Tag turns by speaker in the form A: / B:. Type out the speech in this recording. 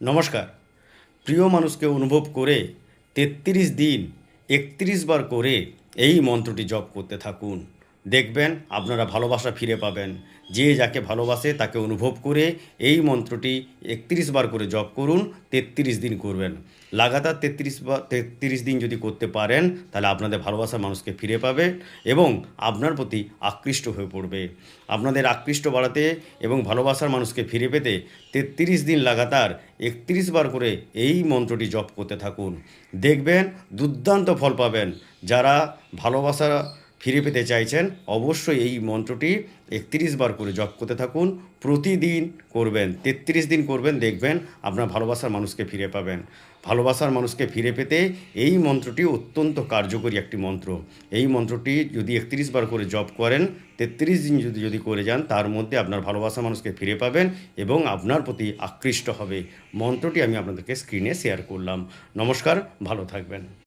A: নমস্কার। প্রিয় মানুষকে অনুভব করে ৩৩ দিন ৩১ বার করে এই মন্ত্রটি জপ করতে থাকুন। দেখবেন আপনারা ভালোবাসা ফিরে পাবেন। যে যাকে ভালোবাসে তাকে অনুভব করে এই মন্ত্রটি ৩১ বার করে জপ করুন, ৩৩ দিন করবেন। লাগাতার ৩৩ দিন যদি করতে পারেন তাহলে আপনাদের ভালোবাসার মানুষকে ফিরে পাবে এবং আপনার প্রতি আকৃষ্ট হয়ে পড়বে। আপনাদের আকৃষ্ট বাড়াতে এবং ভালোবাসার মানুষকে ফিরে পেতে ৩৩ দিন লাগাতার ৩১ বার করে এই মন্ত্রটি জপ করতে থাকুন। দেখবেন দুর্দান্ত ফল পাবেন। যারা ভালোবাসা ফিরে পেতে চাইছেন অবশ্যই এই মন্ত্রটি ৩১ বার করে জপ করতে থাকুন। প্রতিদিন করবেন, ৩৩ দিন করবেন, দেখবেন আপনার ভালোবাসার মানুষকে ফিরে পাবেন। ভালোবাসার মানুষকে ফিরে পেতে এই মন্ত্রটি অত্যন্ত কার্যকরী একটি মন্ত্র। এই মন্ত্রটি যদি ৩১ বার করে জপ করেন, ৩৩ দিন যদি করে যান, তার মধ্যে আপনার ভালোবাসার মানুষকে ফিরে পাবেন এবং আপনার প্রতি আকৃষ্ট হবে। মন্ত্রটি আমি আপনাদেরকে স্ক্রিনে শেয়ার করলাম। নমস্কার, ভালো থাকবেন।